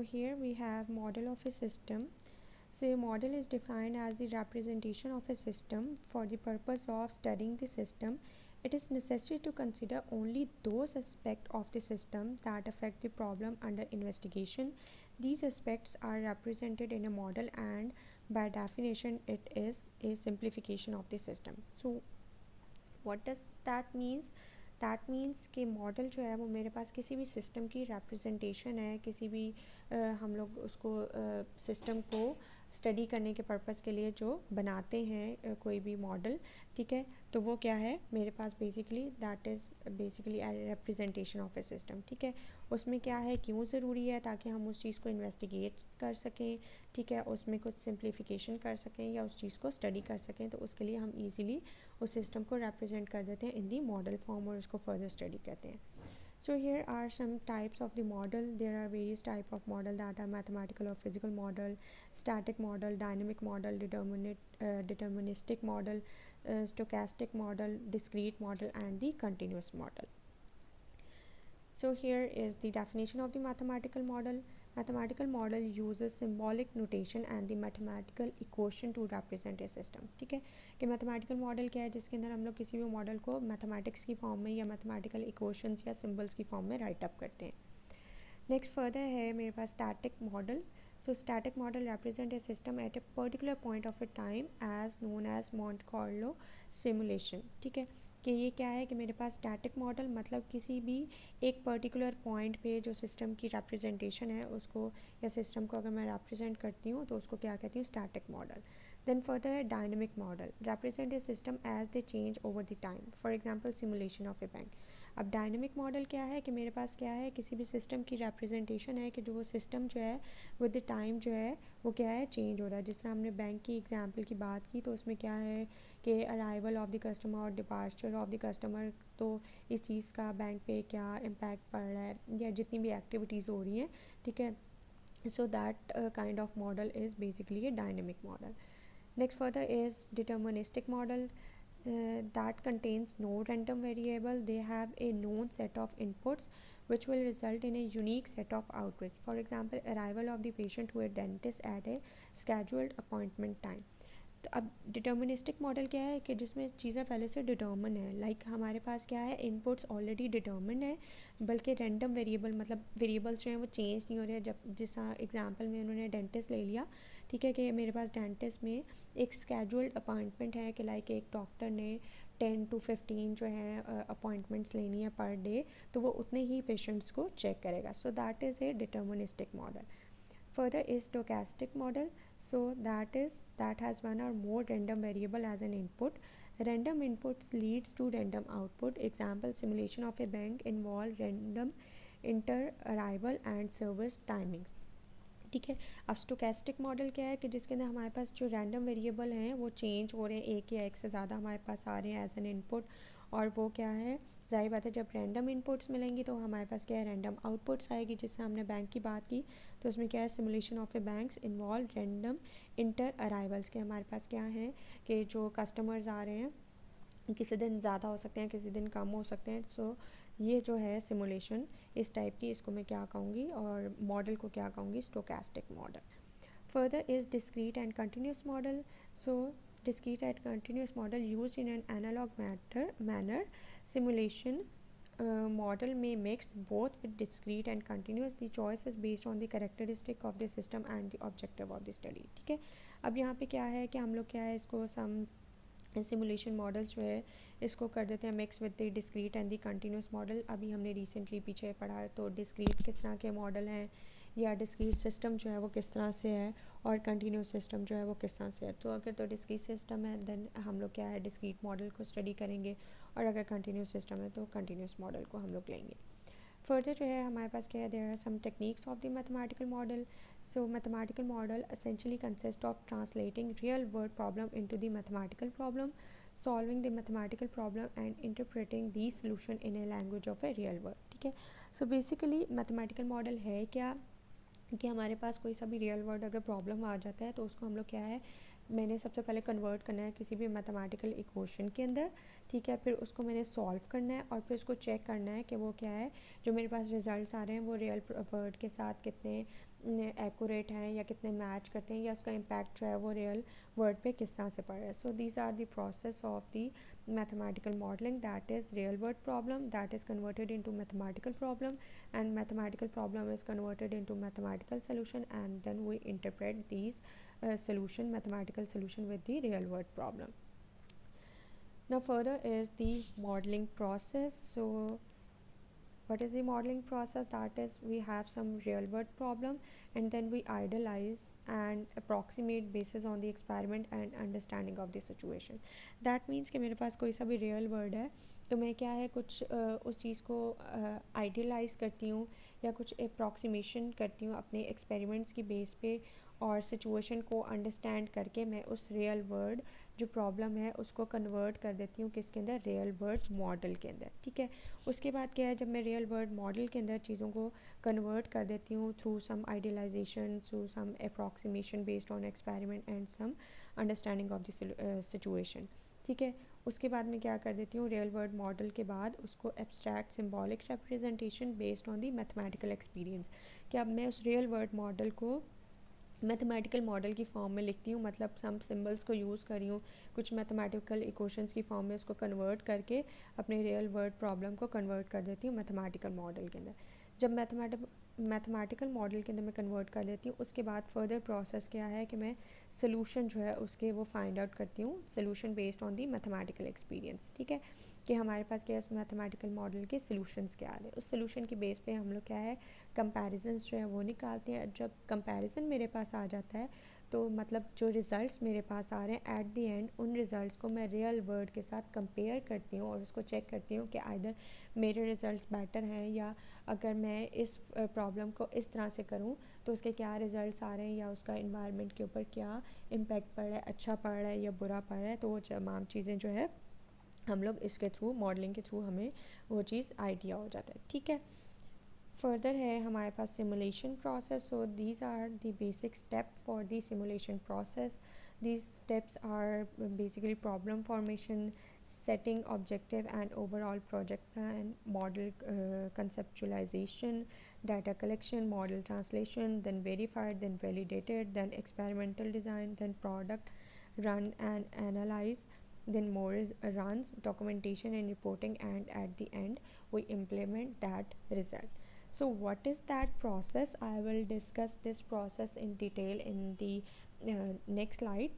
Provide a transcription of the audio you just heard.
Here we have model of a system. So a model is defined as the representation of a system. For the purpose of studying the system, it is necessary to consider only those aspects of the system that affect the problem under investigation. These aspects are represented in a model, and by definition it is a simplification of the system. So what does that means? That means कि model जो है वो मेरे पास किसी भी system की representation है, किसी भी हम लोग उसको सिस्टम को स्टडी करने के पर्पस के लिए जो बनाते हैं कोई भी मॉडल, ठीक है, तो वो क्या है मेरे पास basically that is basically a representation of a system, ठीक है। उसमें क्या है, क्यों ज़रूरी है, ताकि हम उस चीज़ को इन्वेस्टिगेट कर सकें, ठीक है, उसमें कुछ सिंप्लीफिकेशन कर सकें या उस चीज़ को स्टडी कर सकें, तो उसके लिए हम ईज़िली उस सिस्टम को रिप्रेजेंट कर देते हैं इन दी मॉडल फॉर्म और उसको फर्दर स्टडी करते हैं। So here are some types of the model. There are various type of model that are mathematical or physical model, static model, dynamic model, deterministic model, stochastic model, discrete model, and the continuous model. So here is the definition of the mathematical model. Mathematical model uses symbolic notation and the mathematical equation to represent a system. ठीक है कि mathematical model क्या है, जिसके अंदर हम लोग किसी भी मॉडल को mathematics की फॉर्म में या mathematical equations या symbols की फॉर्म में राइट अप करते हैं। नेक्स्ट फर्दर है मेरे पास static model. So static model represent a system at a particular point of a time as known as Monte Carlo simulation. ठीक है कि ये क्या है कि मेरे पास स्टैटिक मॉडल मतलब किसी भी एक पर्टिकुलर पॉइंट पे जो सिस्टम की रिप्रेजेंटेशन है उसको या सिस्टम को अगर मैं रिप्रेजेंट करती हूँ तो उसको क्या कहती हूँ, स्टैटिक मॉडल. देन फर्दर है dynamic model, represent a system as they change over the time. For example simulation of A bank. अब डायनेमिक मॉडल क्या है कि मेरे पास क्या है, किसी भी सिस्टम की रिप्रेजेंटेशन है कि जो वो सिस्टम जो है विद द टाइम जो है वो क्या है, चेंज हो रहा है. जिस तरह हमने बैंक की एग्जांपल की बात की तो उसमें क्या है कि अराइवल ऑफ द कस्टमर और डिपार्चर ऑफ द कस्टमर, तो इस चीज़ का बैंक पे क्या इम्पैक्ट पड़ रहा है या जितनी भी एक्टिविटीज़ हो रही हैं, ठीक है. So that kind of model is basically a dynamic model. Next further is deterministic model. That contains no random variable. They have a known set of inputs which will result in a unique set of outputs. For example, arrival of the patient to a dentist at a scheduled appointment time. तो अब deterministic model क्या है कि जिसमें चीज़ें पहले से determine है, लाइक हमारे पास क्या है, इनपुट्स ऑलरेडी डिटर्मिन है, बल्कि रैंडम वेरिएबल मतलब वेरिएबल्स जो हैं वो चेंज नहीं हो रहे हैं. जब जिस एग्जांपल में उन्होंने डेंटिस्ट ले लिया, ठीक है, कि मेरे पास डेंटिस्ट में एक स्केड्यूल्ड अपॉइंटमेंट है कि लाइक एक डॉक्टर ने 10 to 15 जो है अपॉइंटमेंट्स लेनी है पर डे, तो वो उतने ही पेशेंट्स को चेक करेगा. So that is a deterministic model. Further is stochastic model. So that has one or more random variable as an input. Random inputs leads to random output. Example, simulation of a bank involve random inter arrival and service timings. ठीक है. अब stochastic model क्या है कि जिसके अंदर हमारे पास जो रैंडम वेरिएबल हैं वो चेंज हो रहे हैं, एक या एक से ज़्यादा हमारे पास आ रहे हैं एज एन इनपुट, और वो क्या है, जाहिर बात है जब रैंडम इनपुट्स मिलेंगी तो हमारे पास क्या है, रैंडम आउटपुट्स आएगी. जिससे हमने बैंक की बात की तो उसमें क्या है, simulation of A banks involve random inter arrivals के हमारे पास क्या है कि जो कस्टमर्स आ रहे हैं किसी दिन ज़्यादा हो सकते हैं, किसी दिन कम हो सकते हैं. सो ये जो है सिमुलेशन इस टाइप की, इसको मैं क्या कहूँगी और मॉडल को क्या कहूँगी, stochastic model. Further is discrete and continuous model. So discrete and continuous model used in an analog manner. Simulation model may mix both with discrete and continuous. The choice is based on the characteristic of the system and the objective of the study. ठीक है. अब यहाँ पे क्या है कि हम लोग क्या है इसको सम सिमुलेशन मॉडल्स जो है इसको कर देते हैं mix with the discrete and the continuous model. अभी हमने रिसेंटली पीछे पढ़ा है तो डिस्क्रीट किस तरह के मॉडल हैं या डिस्क्रीट सिस्टम जो है वो किस तरह से है और कंटिन्यूस सिस्टम जो है वो किस तरह से है. तो अगर तो डिस्क्रीट सिस्टम है देन हम लोग क्या है डिस्क्रीट मॉडल को स्टडी करेंगे, और अगर कंटिन्यूस सिस्टम है तो कंटिन्यूस मॉडल को हम लोग लेंगे. फर्दर जो है हमारे पास क्या है, there are some techniques of the mathematical model. So mathematical model essentially consist of translating real world problem into the mathematical problem, solving the mathematical problem and interpreting the solution in a language of a real world. ठीक है. So basically mathematical model है क्या कि हमारे पास कोई सा भी real world अगर प्रॉब्लम आ जाता है तो उसको हम लोग क्या है, मैंने सबसे पहले कन्वर्ट करना है किसी भी मैथमेटिकल इक्वेशन के अंदर, ठीक है, फिर उसको मैंने सॉल्व करना है और फिर उसको चेक करना है कि वो क्या है, जो मेरे पास रिजल्ट्स आ रहे हैं वो रियल वर्ल्ड के साथ कितने एक्यूरेट हैं या कितने मैच करते हैं या उसका इम्पैक्ट जो है वो रियल वर्ड पे किस तरह से पड़ रहा है. So these are the process of the mathematical modeling, that is real world problem that is converted into mathematical problem, and mathematical problem is converted into mathematical solution, and then we interpret these mathematical solution with the real world problem. Now further is the modeling process. So what is the modeling process? That is, we have some real world problem and then we idealize and approximate basis on the experiment and understanding of the situation. That means कि मेरे पास कोई सा भी real world है तो मैं क्या है कुछ उस चीज़ को idealize करती हूँ या कुछ approximation करती हूँ अपने experiments की base पे, और situation को understand करके मैं उस real world जो प्रॉब्लम है उसको कन्वर्ट कर देती हूँ किसके अंदर, रियल वर्ड मॉडल के अंदर. ठीक है. उसके बाद क्या है, जब मैं रियल वर्ड मॉडल के अंदर चीज़ों को कन्वर्ट कर देती हूँ through some idealization, through some approximation based on experiment and some understanding of the situation. ठीक है. उसके बाद मैं क्या कर देती हूँ, रियल वर्ड मॉडल के बाद उसको abstract symbolic representation based on the mathematical experience. कि अब मैं उस रियल वर्ड मॉडल को मैथमेटिकल मॉडल की फॉर्म में लिखती हूँ, मतलब सम सिंबल्स को यूज़ कर रही हूँ, कुछ मैथमेटिकल इक्वेशंस की फॉर्म में उसको कन्वर्ट करके अपने रियल वर्ड प्रॉब्लम को कन्वर्ट कर देती हूँ मैथमेटिकल मॉडल के अंदर. जब मैथमेटिकल मॉडल के अंदर मैं कन्वर्ट कर लेती हूँ, उसके बाद फर्दर प्रोसेस क्या है कि मैं सोल्यूशन जो है उसके वो फाइंड आउट करती हूँ, solution based on the mathematical experience. ठीक है. कि हमारे पास क्या है उस मैथमेटिकल मॉडल के सोल्यूशंस क्या आ रहे हैं, उस सोल्यूशन की बेस पे हम लोग क्या है कंपैरिजन्स जो है वो निकालते हैं. जब कंपैरिजन मेरे पास आ जाता है तो मतलब जो रिज़ल्ट्स मेरे पास आ रहे हैं एट द एंड, उन रिज़ल्ट्स को मैं रियल वर्ड के साथ कंपेयर करती हूँ और उसको चेक करती हूँ कि आइदर मेरे रिज़ल्ट्स बेटर हैं, या अगर मैं इस प्रॉब्लम को इस तरह से करूँ तो उसके क्या रिज़ल्ट्स आ रहे हैं, या उसका इन्वायरमेंट के ऊपर क्या इम्पेक्ट पड़ रहा है, अच्छा पड़ रहा है या बुरा पड़ रहा है. तो वो तमाम चीज़ें जो है हम लोग इसके थ्रू, मॉडलिंग के थ्रू हमें वो चीज़ आइडिया हो जाता है. ठीक है. फर्दर है हमारे पास simulation process. So these are the basic step for the simulation process. These steps are basically problem formation, setting objective and overall project plan, model conceptualization, data collection, model translation, then verified, then validated, then experimental design, then product run and analyze, then more is runs, documentation and reporting, and at the end we implement that result. So what is that process? I will discuss this process in detail in the next slide.